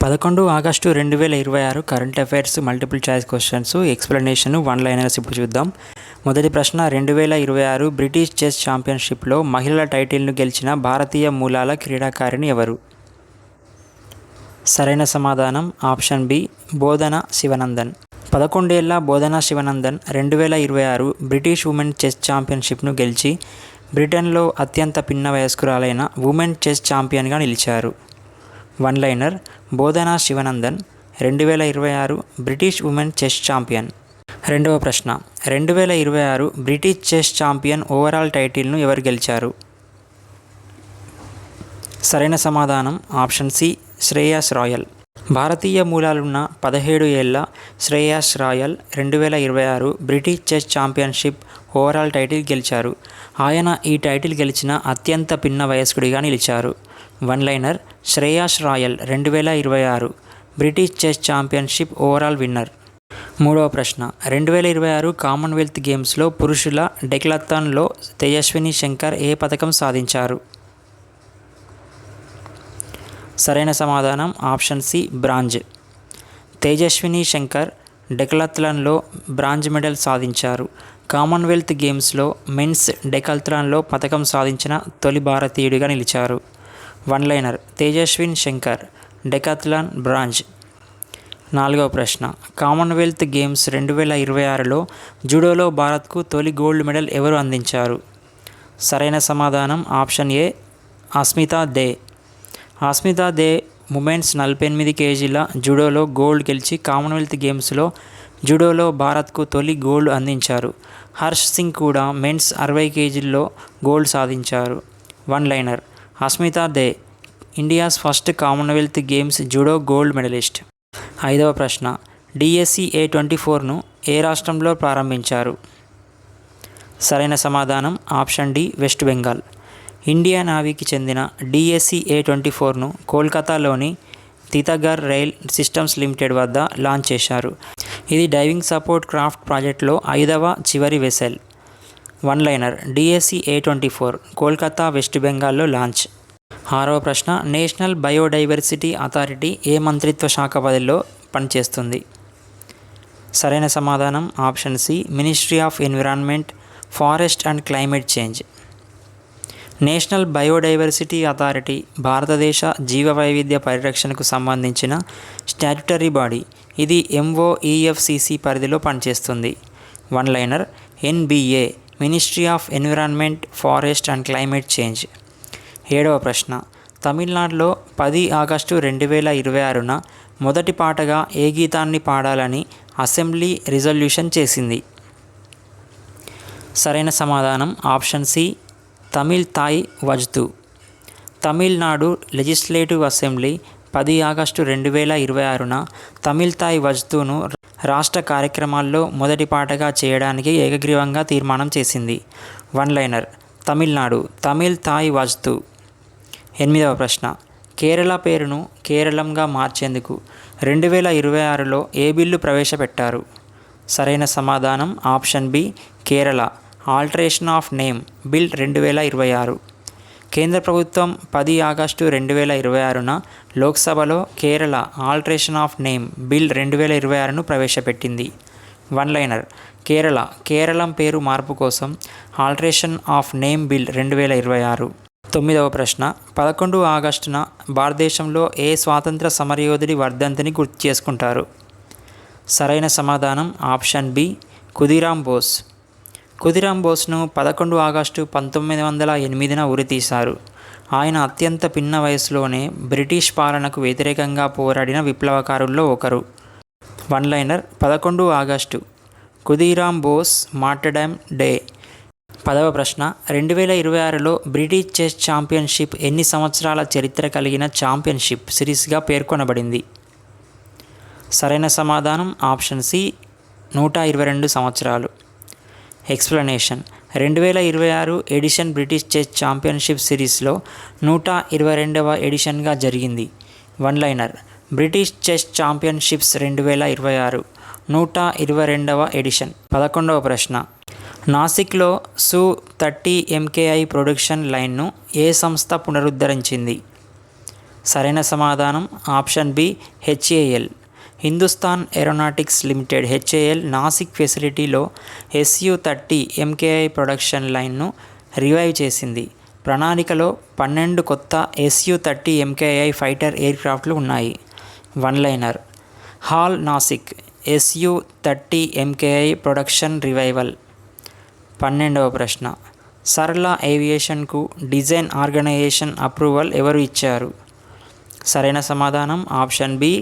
11 August 2026 current affairs multiple choice questions explanation one liners ఇప్పుడు చూద్దాం. మొదటి ప్రశ్న, 2026 బ్రిటిష్ చెస్ ఛాంపియన్షిప్లో మహిళల టైటిల్ను గెలిచిన భారతీయ మూలాల క్రీడాకారిణి ఎవరు? సరైన సమాధానం ఆప్షన్ బి, బోధన శివనందన్. 11 ఏళ్ల బోధన శివనందన్ 2026 బ్రిటిష్ ఉమెన్ చెస్ ఛాంపియన్షిప్ను గెలిచి బ్రిటన్లో అత్యంత పిన్న వయస్కురాలైన ఉమెన్ చెస్ ఛాంపియన్గా నిలిచారు. వన్ లైనర్, బోధన Shivanandan 2026 British women chess champion. రెండవ ప్రశ్న, 2026 బ్రిటిష్ చెస్ ఛాంపియన్ ఓవరాల్ టైటిల్ను ఎవరు గెలిచారు? సరైన సమాధానం ఆప్షన్ సి, శ్రేయస్ రాయల్. భారతీయ మూలాలున్న 17 ఏళ్ల Shreyas royal 2026 British chess championship overall title గెలిచారు. ఆయన ఈ టైటిల్ గెలిచిన అత్యంత పిన్న వయస్కుడిగా నిలిచారు. One liner, Shreyas royal 2026 British chess championship overall winner. మూడవ ప్రశ్న, 2026 కామన్వెల్త్ గేమ్స్లో పురుషుల డెక్లథాన్లో తేజస్విని శంకర్ ఏ పథకం సాధించారు? సరైన సమాధానం option C, bronze. Tejaswini Shankar డెక్లథాన్లో బ్రాంజ్ మెడల్ సాధించారు. కామన్వెల్త్ గేమ్స్లో మెన్స్ డెక్లథాన్లో పథకం సాధించిన తొలి భారతీయుడిగా నిలిచారు. One liner, Tejaswin Shankar decathlon bronze. నాలుగవ ప్రశ్న, కామన్వెల్త్ గేమ్స్ 2026లో జూడోలో భారత్కు తొలి గోల్డ్ మెడల్ ఎవరు అందించారు? సరైన సమాధానం option A, Asmita they. Asmita they women's 48 కేజీల జూడోలో గోల్డ్ గెలిచి కామన్వెల్త్ గేమ్స్లో జూడోలో భారత్కు తొలి గోల్డ్ అందించారు. హర్ష్ సింగ్ కూడా మెన్స్ 60 కేజీల్లో గోల్డ్ సాధించారు. One liner, Asmita Dey India's first Commonwealth Games judo gold medallist. ఐదవ ప్రశ్న, డిఎస్సి A24ను ఏ రాష్ట్రంలో ప్రారంభించారు? సరైన సమాధానం option D, West Bengal. Indian నేవీకి చెందిన డిఎస్సి A24ను కోల్కతాలోని తితగర్ రైల్ సిస్టమ్స్ లిమిటెడ్ వద్ద లాంచ్ చేశారు. ఇది డైవింగ్ సపోర్ట్ క్రాఫ్ట్ ప్రాజెక్టులో 5వ చివరి vessel. One liner, DSC A24 Kolkata, West బెంగాల్లో లాంచ్. ఆరవ ప్రశ్న, నేషనల్ బయోడైవర్సిటీ అథారిటీ ఏ మంత్రిత్వ శాఖ పరిధిలో పనిచేస్తుంది? సరైన సమాధానం option C, ministry of environment, forest and climate change. National biodiversity authority భారతదేశ జీవ వైవిధ్య పరిరక్షణకు సంబంధించిన స్టాట్యుటరీ బాడీ. ఇది MOEFCC పరిధిలో పనిచేస్తుంది. One liner, NBA ministry of environment, forest and climate change. ఏడవ ప్రశ్న, తమిళనాడులో 10 ఆగస్టు 2026న మొదటి పాటగా ఏ గీతాన్ని పాడాలని అసెంబ్లీ రిజల్యూషన్ చేసింది? సరైన సమాధానం option C, Tamil Thai Vazhthu. Tamil Nadu legislative assembly 10 August 2026న తమిళ్ తాయ్ వజ్తును రాష్ట్ర కార్యక్రమాల్లో మొదటి పాటగా చేయడానికి ఏకగ్రీవంగా తీర్మానం చేసింది. One liner, Tamil Nadu Tamil Thai Vazhthu. ఎనిమిదవ ప్రశ్న, కేరళ పేరును కేరళంగా మార్చేందుకు 2026లో ఏ బిల్లు ప్రవేశపెట్టారు? సరైన సమాధానం option B, Kerala alteration of name bill 2026. కేంద్ర ప్రభుత్వం 10 ఆగస్టు 2026న లోక్సభలో Kerala alteration of name bill 2026ను ప్రవేశపెట్టింది. వన్ లైనర్, కేరళం పేరు మార్పు కోసం ఆల్టరేషన్ ఆఫ్ నేమ్ బిల్ 2026. తొమ్మిదవ ప్రశ్న, 11 ఆగస్టున భారతదేశంలో ఏ స్వాతంత్ర సమరయోధుడి వర్ధంతిని గుర్తు చేసుకుంటారు? సరైన సమాధానం ఆప్షన్ బి, ఖుదీరామ్ బోస్. ఖుదీరామ్ బోస్ను 11 ఆగస్టు 1908న ఉరితీశారు. ఆయన అత్యంత పిన్న వయసులోనే బ్రిటిష్ పాలనకు వ్యతిరేకంగా పోరాడిన విప్లవకారుల్లో ఒకరు. One liner, 11 August Khudiram Bose martyrdom day. 10వ ప్రశ్న, 2026లో బ్రిటిష్ చెస్ ఛాంపియన్షిప్ ఎన్ని సంవత్సరాల చరిత్ర కలిగిన ఛాంపియన్షిప్ సిరీస్గా పేర్కొనబడింది? సరైన సమాధానం ఆప్షన్ సి, 122 సంవత్సరాలు. Explanation, 2026 edition British chess championship సిరీస్లో 122వ ఎడిషన్గా జరిగింది. One liner, British chess championships 2026 122వ ఎడిషన్. 11వ ప్రశ్న, నాసిక్లో Su-30 MKI ప్రొడక్షన్ లైన్ను ఏ సంస్థ పునరుద్ధరించింది? సరైన సమాధానం option B HAL. Hindustan aeronautics limited HAL Nashik ఫెసిలిటీలో SU-30 MKI ప్రొడక్షన్ లైన్ను రివైవ్ చేసింది. ప్రణాళికలో 12 కొత్త SU-30 MKI ఫైటర్ ఎయిర్క్రాఫ్ట్లు ఉన్నాయి. One liner. HAL Nashik SU-30 MKI production revival. 12వ ప్రశ్న. సర్లా ఏవియేషన్కు డిజైన్ ఆర్గనైజేషన్ అప్రూవల్ ఎవరు ఇచ్చారు? సరైన సమాధానం ఆప్షన్ బి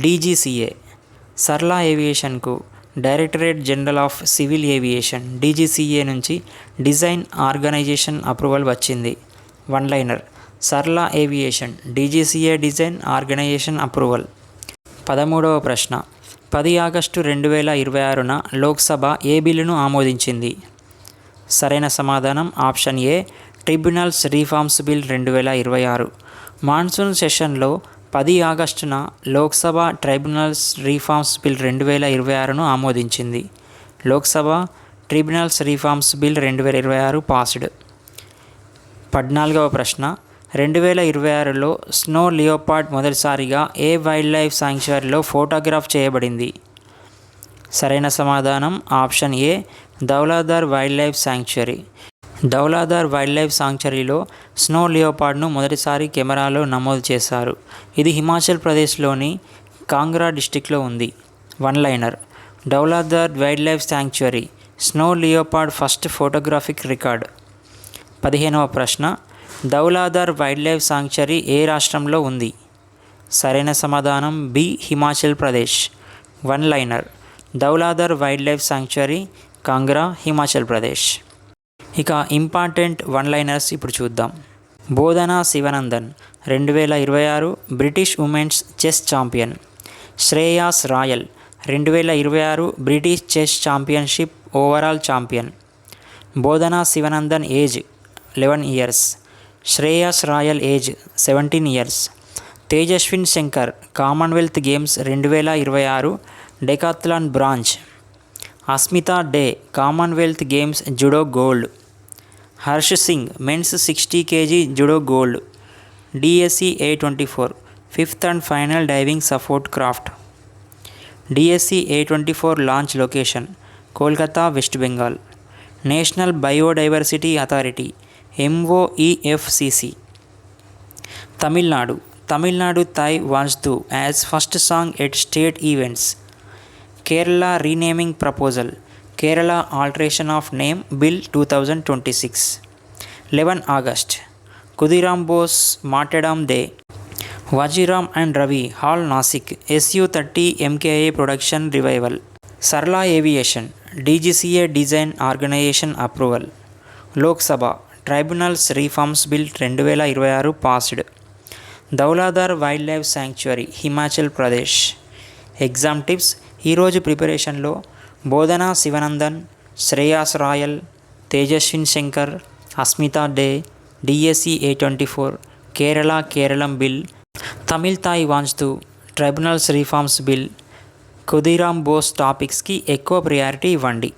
DGCA. సర్లా ఏవియేషన్కు directorate general of civil aviation DGCA నుంచి డిజైన్ ఆర్గనైజేషన్ అప్రూవల్ వచ్చింది. One liner. Sarla aviation DGCA design organisation approval. 13వ ప్రశ్న. 10 ఆగస్టు 2026న లోక్సభ ఏ బిల్లును ఆమోదించింది? సరైన సమాధానం option A tribunals reforms bill 2026. Monsoon సెషన్లో 10 ఆగస్టున లోక్సభ ట్రైబ్యునల్స్ రిఫార్మ్స్ బిల్ 2026ను ఆమోదించింది. Lok Sabha tribunals reforms bill 2026 passed. 14వ ప్రశ్న. 2026లో స్నో లియోపార్డ్ మొదటిసారిగా ఏ వైల్డ్ లైఫ్ శాంక్చురీలో ఫోటోగ్రాఫ్ చేయబడింది? సరైన సమాధానం option A Dhauladhar wildlife sanctuary. Dhauladhar wildlife శాంక్చురీలో స్నో లియోపార్డ్ను మొదటిసారి కెమెరాలో నమోదు చేశారు. ఇది హిమాచల్ ప్రదేశ్లోని కాంగ్రా డిస్టిక్లో ఉంది. One liner. Dhauladhar wildlife sanctuary snow leopard first photographic record. 15వ ప్రశ్న. ధౌలాధర్ వైల్డ్ లైఫ్ శాంక్చురీ ఏ రాష్ట్రంలో ఉంది? సరైన సమాధానం B Himachal Pradesh. One liner. Dhauladhar wildlife sanctuary Kangra, Himachal Pradesh. ఇక ఇంపార్టెంట్ వన్ లైనర్స్ ఇప్పుడు చూద్దాం. Bodhana Sivanandan 2026 British women's chess champion. Shreyas Royal 2026 British chess championship overall champion. Bodhana Sivanandan age 11 years. Shreyas Royal age 17 years. Tejaswin Shankar Commonwealth Games 2026 decathlon bronze. Asmita Dey Commonwealth Games judo gold. Harsh Singh men's 60 kg judo gold. DSC A24 fifth and final diving support craft. DSC A24 launch location Kolkata, West Bengal. National biodiversity authority MOEFCC. Tamil Nadu Thai Vazhthu as first song at state events. Kerala renaming proposal Kerala alteration of name bill 2026. 11 August Khudiram Bose martyrdom day. Vajiram and Ravi HAL Nashik SU-30 MKI production revival. Sarla aviation DGCA design organisation approval. Lok Sabha tribunals reforms bill 2026 passed. Dhauladhar wildlife sanctuary Himachal Pradesh. Exam tips. ఈరోజు ప్రిపరేషన్లో Bodhana Sivanandan, Shreyas Royal, Tejaswin Shankar, Asmita Dey, DSC A24, Keralam bill, Tamil Thai Vazhthu, tribunals reforms bill, Khudiram Bose టాపిక్స్కి ఎక్కువ priority ఇవ్వండి.